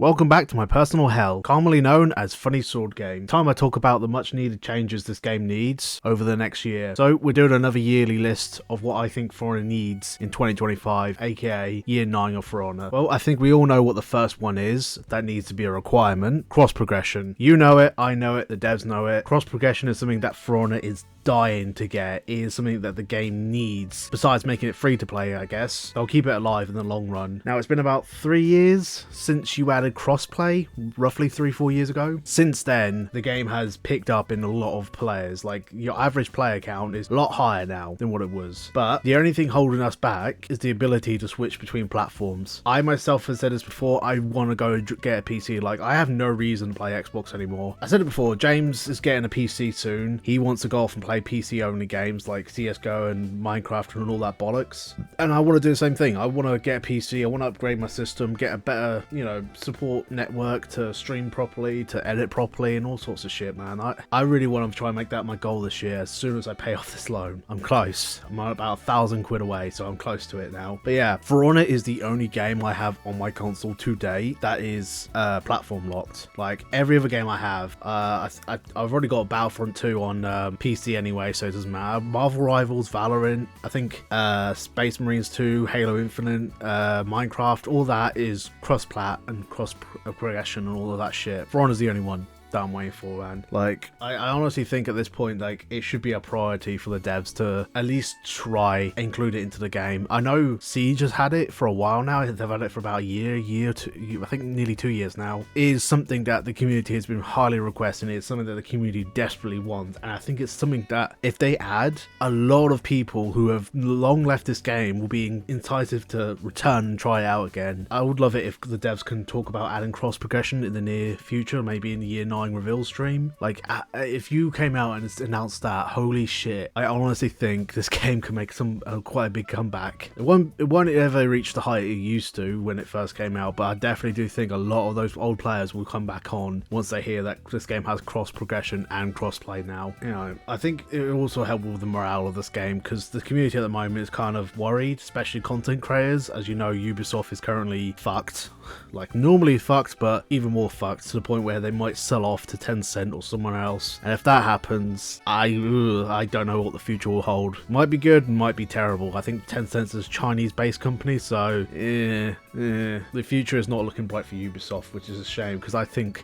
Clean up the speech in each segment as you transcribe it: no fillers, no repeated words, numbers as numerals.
Welcome back to my personal hell, commonly known as Funny Sword Game. Time I talk about the much needed changes this game needs over the next year. So we're doing another yearly list of what I think For Honor needs in 2025, aka year 9 of For Honor. Well, I think we all know what the first one is. That needs to be a requirement. Cross progression. You know it, I know it, the devs know it. Cross progression is something that For Honor is dying to get. It is something that the game needs, besides making it free to play, I guess. They'll keep it alive in the long run. Now, it's been about 3 years since you added crossplay, roughly 3-4 years ago. Since then, the game has picked up in a lot of players. Like, your average player count is a lot higher now than what it was. But the only thing holding us back is the ability to switch between platforms. I myself have said this before, I want to go and get a PC. Like, I have no reason to play Xbox anymore. I said it before, James is getting a PC soon. He wants to go off and play PC only games like CSGO and Minecraft and all that bollocks. And I want to do the same thing. I want to get a PC, I want to upgrade my system, get a better, support network to stream properly, to edit properly, and all sorts of shit, man. I really want to try and make that my goal this year as soon as I pay off this loan. I'm close. I'm about £1,000 away, so I'm close to it now. But yeah, For Honor is the only game I have on my console today that is platform locked. Like, every other game I have, I've already got Battlefront 2 on PC anyway, so it doesn't matter. Marvel Rivals, Valorant, I think Space Marines 2, Halo Infinite, Minecraft, all that is cross-plat and cross-progression and all of that shit. For Honor's the only one that I'm waiting for, man. Like, I honestly think at this point, like, it should be a priority for the devs to at least try include it into the game. I know Siege has had it for a while now. They've had it for about a year, two, I think nearly 2 years now. It is something that the community has been highly requesting. It's something that the community desperately wants, and I think it's something that if they add, a lot of people who have long left this game will be enticed to return and try it out again. I would love it if the devs can talk about adding cross progression in the near future, maybe in the year 9 reveal stream. Like, if you came out and announced that, holy shit, I honestly think this game can make quite a big comeback. It won't ever reach the height it used to when it first came out, but I definitely do think a lot of those old players will come back on once they hear that this game has cross progression and cross play now. I think it will also help with the morale of this game, because the community at the moment is kind of worried, especially content creators. As you know, Ubisoft is currently fucked. Like, normally fucked, but even more fucked, to the point where they might sell off to Tencent or someone else. And if that happens, I don't know what the future will hold. Might be good, might be terrible. I think Tencent is a Chinese-based company, so the future is not looking bright for Ubisoft, which is a shame, because I think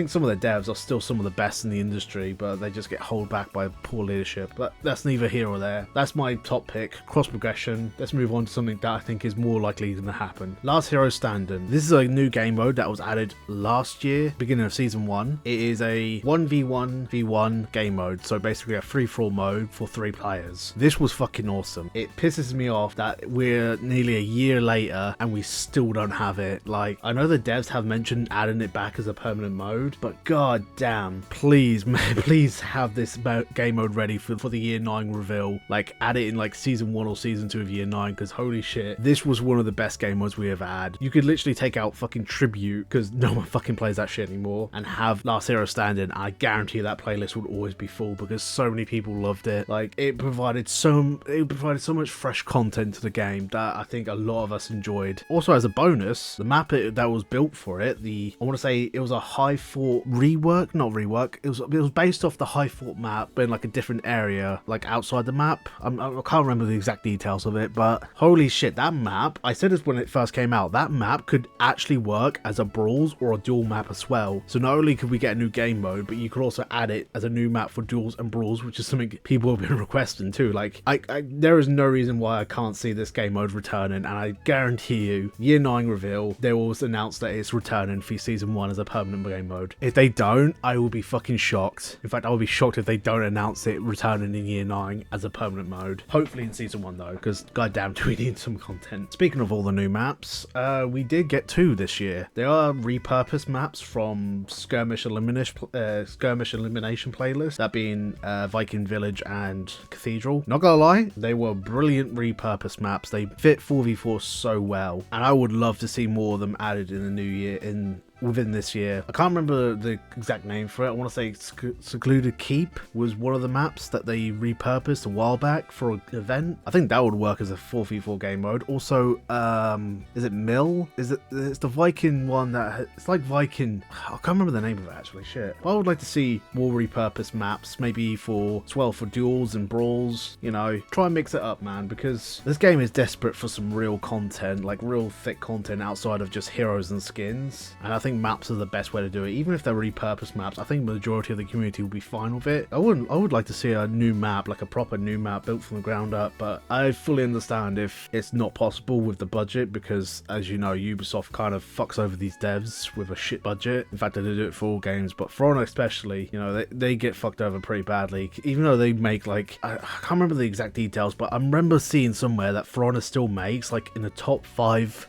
some of the devs are still some of the best in the industry, but they just get held back by poor leadership. But that's neither here or there. That's my top pick, cross progression. Let's move on to something that I think is more likely going to happen. Last Hero Standing. This is a new game mode that was added last year, beginning of season 1. It is a 1v1v1 game mode, so basically a free-for-all mode for 3 players. This was fucking awesome. It pisses me off that we're nearly a year later and we still don't have it. Like, I know the devs have mentioned adding it back as a permanent mode, but god damn, please, man, please have this game mode ready for the year 9 reveal. Like, add it in like season 1 or season 2 of year 9, because holy shit, this was one of the best game modes we ever had. You could literally take out fucking Tribute, because no one fucking plays that shit anymore, and have Last Hero Standing. I guarantee that playlist would always be full, because so many people loved it. Like, it provided so much fresh content to the game that I think a lot of us enjoyed. Also, as a bonus, the map that was built for it, I want to say it was a High Fort rework, not rework. It was based off the High Fort map, but in like a different area, like outside the map. I can't remember the exact details of it, but holy shit, that map, I said this when it first came out, that map could actually work as a brawls or a duel map as well. So not only could we get a new game mode, but you could also add it as a new map for duels and brawls, which is something people have been requesting too. Like, there is no reason why I can't see this game mode returning, and I guarantee you, year 9 reveal, they will announce that it's returning for season 1 as a permanent game mode. If they don't, I will be fucking shocked. In fact, I will be shocked if they don't announce it returning in year 9 as a permanent mode. Hopefully in season 1 though, because goddamn, do we need some content. Speaking of all the new maps, we did get 2 this year. They are repurposed maps from Skirmish Elimination playlist, that being Viking Village and Cathedral. Not gonna lie, they were brilliant repurposed maps. They fit 4v4 so well, and I would love to see more of them added in the new year, in within this year. I can't remember the exact name for it. I want to say Secluded Keep was one of the maps that they repurposed a while back for an event. I think that would work as a 4v4 game mode. Also, is it Mill? It's the Viking one that it's like Viking. I can't remember the name of it actually. Shit. But I would like to see more repurposed maps, maybe for duels and brawls. You know, try and mix it up, man, because this game is desperate for some real content, like real thick content outside of just heroes and skins. And I think maps are the best way to do it. Even if they're repurposed maps, I think the majority of the community will be fine with it. I would like to see a new map, like a proper new map built from the ground up, but I fully understand if it's not possible with the budget, because as you know, Ubisoft kind of fucks over these devs with a shit budget. In fact, they do it for all games, but For Honor especially, you know, they get fucked over pretty badly, even though they make like, I can't remember the exact details, but I remember seeing somewhere that For Honor still makes like in the top 5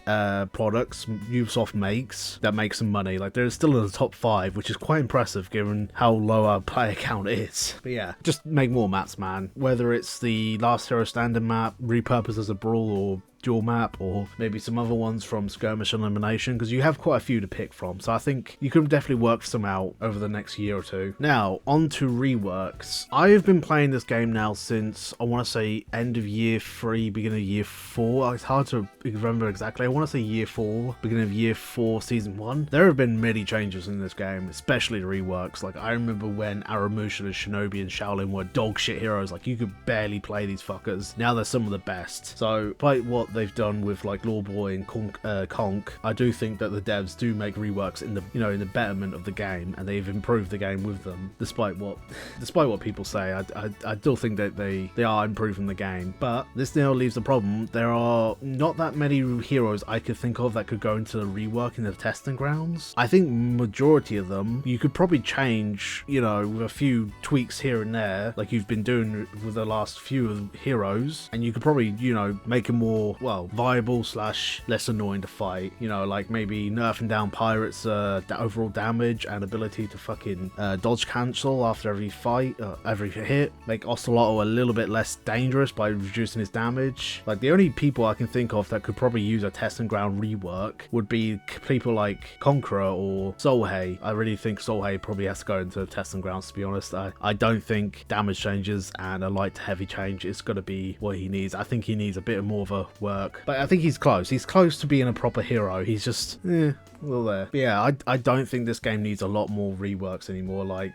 products Ubisoft makes that make some money. Like they're still in the top 5, which is quite impressive given how low our player count is. But yeah, just make more maps, man. Whether it's the Last Hero Standard map repurposed as a brawl, or dual map, or maybe some other ones from Skirmish and Elimination, because you have quite a few to pick from, so I think you can definitely work some out over the next year or two. Now, on to reworks. I've been playing this game now since, I want to say, end of year 3, beginning of year 4. It's hard to remember exactly. I want to say year 4, beginning of year 4, season 1. There have been many changes in this game, especially the reworks. Like, I remember when Aramusha and Shinobi and Shaolin were dog shit heroes. Like, you could barely play these fuckers. Now they're some of the best. So, despite what they've done with like Lawboy and Conk, I do think that the devs do make reworks in the, you know, in the betterment of the game, and they've improved the game with them. Despite what people say, I still think that they are improving the game. But this now leaves the problem. There are not that many heroes I could think of that could go into the rework in the testing grounds. I think majority of them you could probably change, you know, with a few tweaks here and there, like you've been doing with the last few heroes, and you could probably, you know, make them more, well, viable slash less annoying to fight. You know, like maybe nerfing down Pirate's overall damage and ability to fucking dodge cancel after every fight, every hit. Make Ocelotto a little bit less dangerous by reducing his damage. Like, the only people I can think of that could probably use a testing ground rework would be people like Conqueror or Solhei. I really think Solhei probably has to go into testing grounds, to be honest. I don't think damage changes and a light to heavy change is going to be what he needs. I think he needs a bit more of a work, but I think he's close. He's close to being a proper hero. He's just, a little there. But yeah, I don't think this game needs a lot more reworks anymore. Like,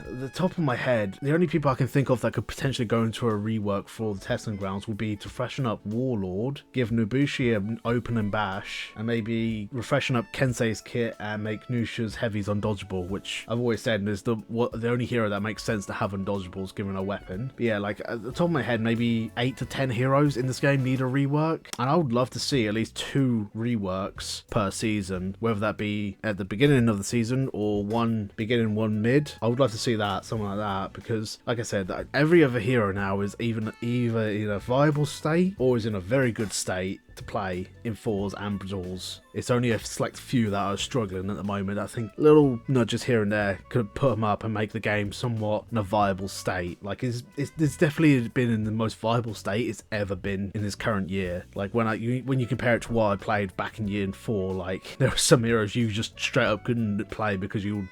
the top of my head, the only people I can think of that could potentially go into a rework for the testing grounds would be to freshen up Warlord, give Nobushi an open and bash, and maybe refreshen up Kensei's kit and make Nusha's heavies undodgeable, which I've always said is the only hero that makes sense to have undodgeables given a weapon. But yeah, like at the top of my head, maybe 8 to 10 heroes in this game need a rework, and I would love to see at least 2 reworks per season, whether that be at the beginning of the season or one beginning, one mid. I would love to see that, something like that, because like I said, every other hero now is either in a viable state or is in a very good state to play in 4s and brawls. It's only a select few that are struggling at the moment. I think little nudges here and there could put them up and make the game somewhat in a viable state. Like, it's definitely been in the most viable state it's ever been in this current year. Like, when you compare it to what I played back in year 4, like, there were some heroes you just straight up couldn't play because you'd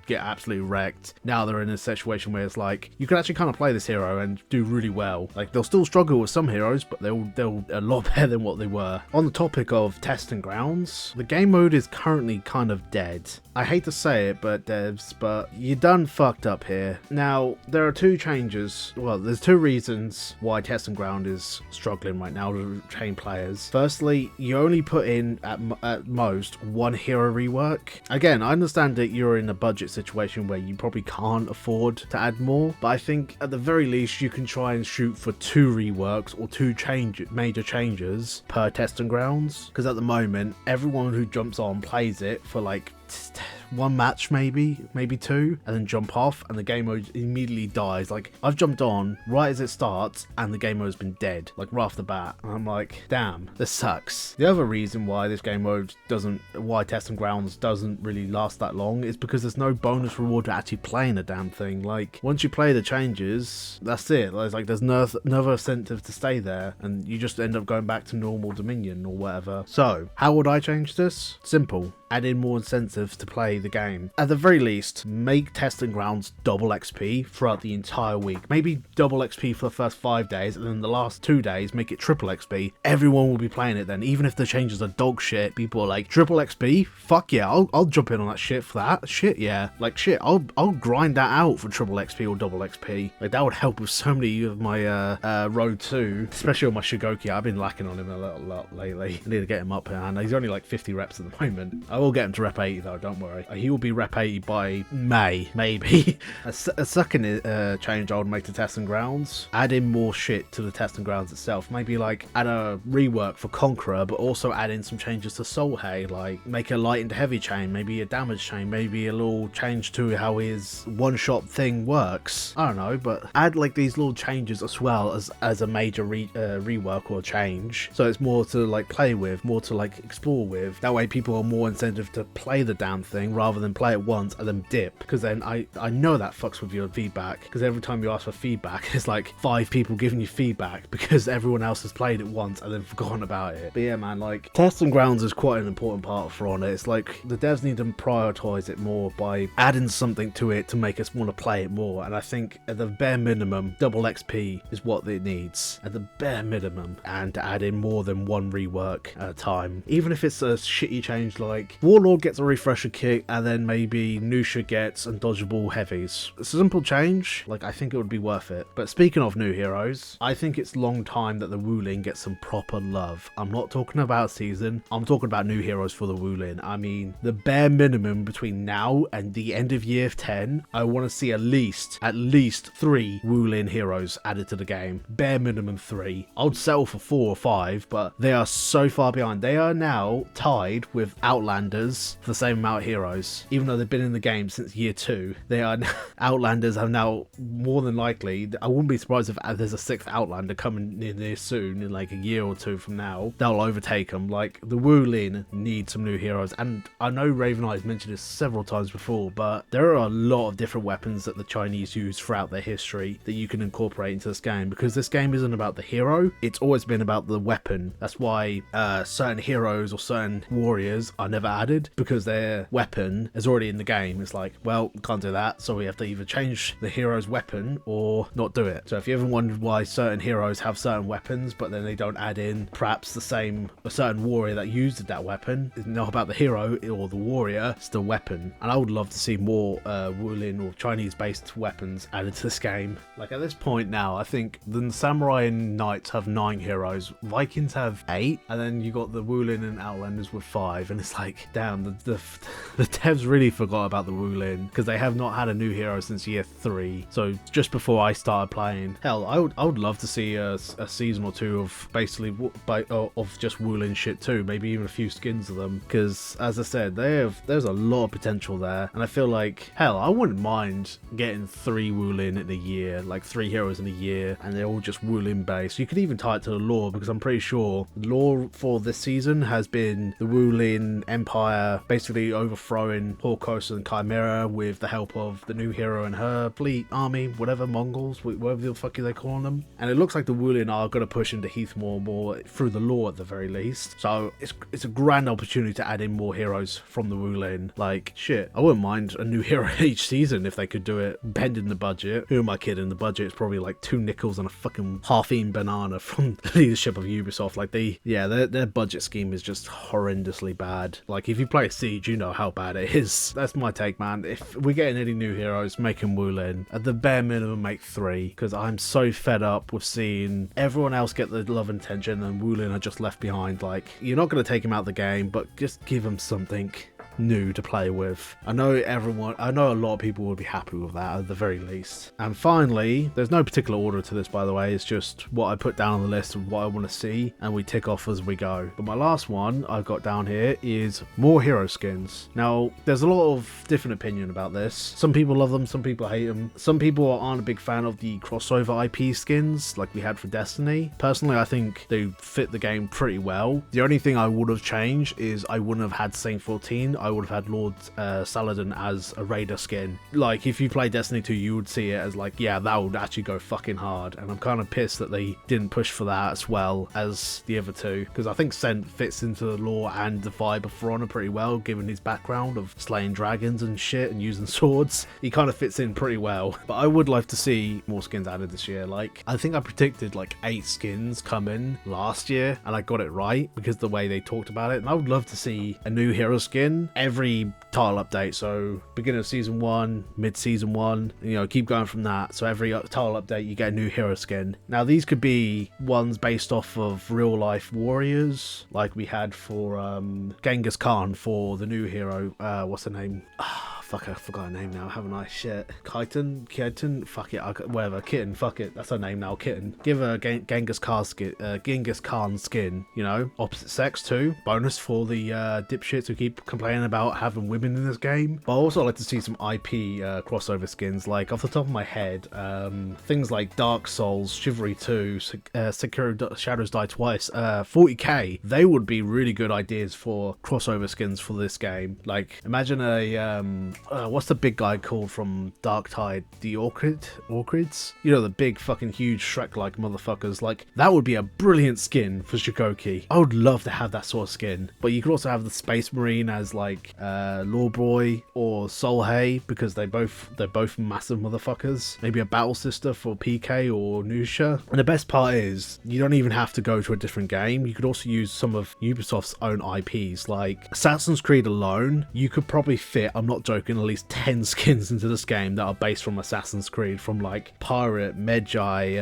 get absolutely wrecked. Now they're in a situation where it's like, you can actually kind of play this hero and do really well. Like, they'll still struggle with some heroes, but they'll a lot better than what they were. On the topic of testing grounds, the game mode is currently kind of dead. I hate to say it, but devs, but you done fucked up here. Now, there are 2 changes. Well, there's 2 reasons why testing ground is struggling right now to retain players. Firstly, you only put in at most 1 hero rework. Again, I understand that you're in a budget situation where you probably can't afford to add more, but I think at the very least you can try and shoot for 2 reworks or 2 major changes per testing grounds, because at the moment everyone who jumps on plays it for like one match, maybe two, and then jump off, and the game mode immediately dies. Like, I've jumped on right as it starts, and the game mode's been dead, like right off the bat. And I'm like, damn, this sucks. The other reason why this game mode why Testing Grounds doesn't really last that long is because there's no bonus reward to actually playing the damn thing. Like, once you play the changes, that's it. There's no incentive to stay there, and you just end up going back to normal Dominion or whatever. So, how would I change this? Simple. Add in more incentives to play the game. At the very least, make Testing Grounds double XP throughout the entire week. Maybe double XP for the first 5 days, and then the last 2 days make it triple XP. Everyone will be playing it then. Even if the changes are dog shit, people are like, triple XP? Fuck yeah, I'll jump in on that shit for that. Shit, yeah. Like, shit, I'll grind that out for triple XP or double XP. Like, that would help with so many of my Road 2, especially on my Shigoki. I've been lacking on him a lot lately. I need to get him up, and he's only like 50 reps at the moment. I will get him to rep 80 though, don't worry. He will be rep 80 by May, maybe. a second change I would make to Testing Grounds, add in more shit to the Testing Grounds itself. Maybe like add a rework for Conqueror, but also add in some changes to Solheim, like make a light and heavy chain, maybe a damage chain, maybe a little change to how his one-shot thing works. I don't know, but add like these little changes as well as a major rework or change. So it's more to like play with, more to like explore with. That way people are more incentive to play the damn thing rather than play it once and then dip, because then I know that fucks with your feedback, because every time you ask for feedback it's like 5 people giving you feedback because everyone else has played it once and then forgotten about it. But yeah, man, like Testing Grounds is quite an important part for On It. It's like the devs need to prioritize it more by adding something to it to make us want to play it more, and I think at the bare minimum double XP is what it needs at the bare minimum, and to add in more than one rework at a time, even if it's a shitty change like Warlord gets a refresher kit and then maybe Nusha gets undodgeable heavies. It's a simple change, like I think it would be worth it. But speaking of new heroes, I think it's long time that the Wulin gets some proper love. I'm not talking about season, I'm talking about new heroes for the Wulin. I mean, the bare minimum between now and the end of year 10, I want to see at least 3 Wulin heroes added to the game. Bare minimum 3. I would settle for 4 or 5, but they are so far behind. They are now tied with Outlanders for the same amount of heroes, even though they've been in the game since year 2. They are Outlanders have now more than likely, I wouldn't be surprised if there's a 6th Outlander coming in there soon, in like a year or 2 from now. They'll overtake them. Like, the Wulin need some new heroes, and I know Raven Eyes mentioned this several times before, but there are a lot of different weapons that the Chinese use throughout their history that you can incorporate into this game, because this game isn't about the hero, it's always been about the weapon. That's why certain heroes or certain warriors are never added, because their weapon is already in the game. It's like, well, can't do that, so we have to either change the hero's weapon or not do it. So if you ever wondered why certain heroes have certain weapons but then they don't add in perhaps a certain warrior that used that weapon, it's not about the hero or the warrior, it's the weapon. And I would love to see more Wulin or Chinese based weapons added to this game. Like, at this point now, I think the Samurai and Knights have 9 heroes, Vikings have 8, and then you got the Wulin and Outlanders with 5, and it's like, damn, the devs really forgot about the Wulin, because they have not had a new hero since year 3. So just before I started playing, hell, I would love to see a season or 2 of basically of just Wulin shit too, maybe even a few skins of them, because as I said, there's a lot of potential there, and I feel like, hell, I wouldn't mind getting 3 Wulin in a year, like 3 heroes in a year, and they're all just Wulin based. You could even tie it to the lore, because I'm pretty sure the lore for this season has been the Wulin Empire basically overthrowing Horkos and Chimera with the help of the new hero and her fleet, army, whatever, Mongols, whatever the fuck are they calling them. And it looks like the Wulin are going to push into Heathmoor more through the lore at the very least. So it's a grand opportunity to add in more heroes from the Wulin. Like, shit, I wouldn't mind a new hero each season if they could do it, bending the budget. Who am I kidding? The budget is probably like 2 nickels and a fucking half-eaten banana from the leadership of Ubisoft. Like, their budget scheme is just horrendously bad. Like, if you play Siege, you know how bad it is. That's my take, man. If we're getting any new heroes, make them Wulin. At the bare minimum, make 3, because I'm so fed up with seeing everyone else get the love and attention and Wulin are just left behind. Like, you're not going to take him out of the game, but just give him something new to play with. I know a lot of people would be happy with that at the very least. And finally, there's no particular order to this, by the way, it's just what I put down on the list of what I want to see, and we tick off as we go. But my last one I've got down here is more hero skins. Now, Now, there's a lot of different opinion about this. Some people love them, some people hate them. Some people aren't a big fan of the crossover IP skins like we had for Destiny. Personally, I think they fit the game pretty well. The only thing I would have changed is I wouldn't have had Saint 14. I would have had Lord Saladin as a Raider skin. Like, if you play Destiny 2, you would see it as like, yeah, that would actually go fucking hard. And I'm kind of pissed that they didn't push for that as well as the other two, because I think Saint fits into the lore and the vibe of For Honor pretty well, given his background of slaying dragons and shit and using swords. He kind of fits in pretty well. But I would like to see more skins added this year. Like, I think I predicted like 8 skins come in last year, and I got it right because the way they talked about it. And I would love to see a new hero skin every title update. So beginning of season 1, mid season 1, you know, keep going from that. So every title update you get a new hero skin. Now these could be ones based off of real life warriors like we had for Genghis Khan for the new hero. What's the name? Fuck, I forgot her name now, haven't I? Shit. Kitten? Fuck it, whatever. Kitten, fuck it. That's her name now, Kitten. Give her a Genghis Khan skin, you know? Opposite sex too. Bonus for the dipshits who keep complaining about having women in this game. But I also like to see some IP crossover skins. Like, off the top of my head, things like Dark Souls, Chivalry 2, Sekiro Shadows Die Twice, 40k. They would be really good ideas for crossover skins for this game. Like, imagine a what's the big guy called from Darktide? The Orchids? You know, the big fucking huge Shrek-like motherfuckers. Like, that would be a brilliant skin for Shikoki. I would love to have that sort of skin. But you could also have the Space Marine as like Lawboy or Solhei, because they're both massive motherfuckers. Maybe a Battle Sister for PK or Nusha. And the best part is, you don't even have to go to a different game. You could also use some of Ubisoft's own IPs. Like Assassin's Creed alone, you could probably fit, I'm not joking, at least 10 skins into this game that are based from Assassin's Creed, from like Pirate, Medjay.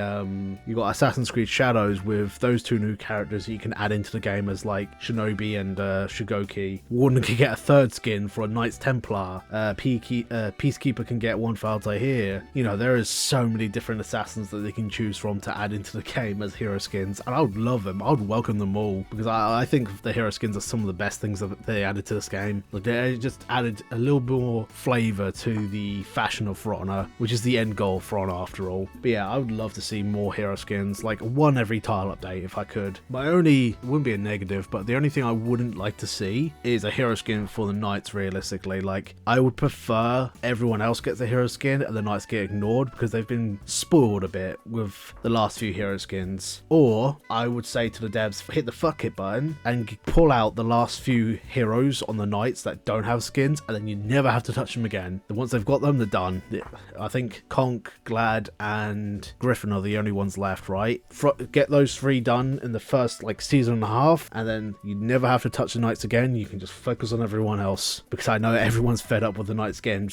You got Assassin's Creed Shadows with those 2 new characters that you can add into the game as like Shinobi and Shigoki. Warden can get a 3rd skin for a Knights Templar. Peacekeeper can get one for Altair. You know, there is so many different assassins that they can choose from to add into the game as hero skins, and I would love them. I would welcome them all, because I think the hero skins are some of the best things that they added to this game. Like, they just added a little bit more flavor to the fashion of For Honor, which is the end goal of For Honor after all. But yeah, I would love to see more hero skins, like one every title update if I could. It wouldn't be a negative, but the only thing I wouldn't like to see is a hero skin for the Knights, realistically. Like, I would prefer everyone else gets a hero skin and the Knights get ignored, because they've been spoiled a bit with the last few hero skins. Or I would say to the devs, hit the fuck it button and pull out the last few heroes on the Knights that don't have skins, and then you never have to touch them again. Then once they've got them, they're done. I think Conk, Glad, and Griffin are the only ones left, right? Get those 3 done in the first like season and a half, and then you never have to touch the Knights again. You can just focus on everyone else, because I know everyone's fed up with the Knights getting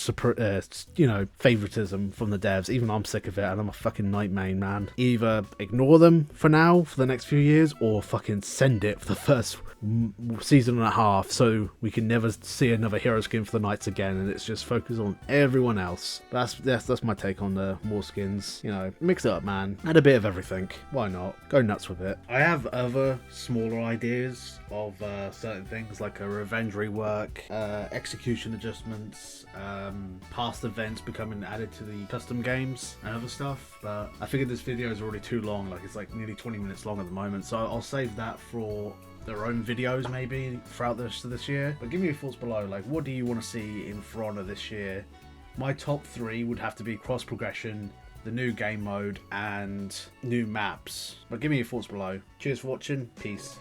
you know, favoritism from the devs. Even I'm sick of it, and I'm a fucking Knight main, man. Either ignore them for now for the next few years, or fucking send it for the first season and a half, so we can never see another hero skin for the Knights again, and it's just focus on everyone else. That's my take on the more skins. You know, mix it up, man. Add a bit of everything. Why not? Go nuts with it. I have other smaller ideas of certain things, like a revenge rework, execution adjustments, past events becoming added to the custom games and other stuff, but I figured this video is already too long. Like, it's like nearly 20 minutes long at the moment, so I'll save that for their own videos maybe throughout this year. But give me your thoughts below. Like, what do you want to see in For Honor this year? My top 3 would have to be cross progression, the new game mode, and new maps. But give me your thoughts below. Cheers for watching. Peace.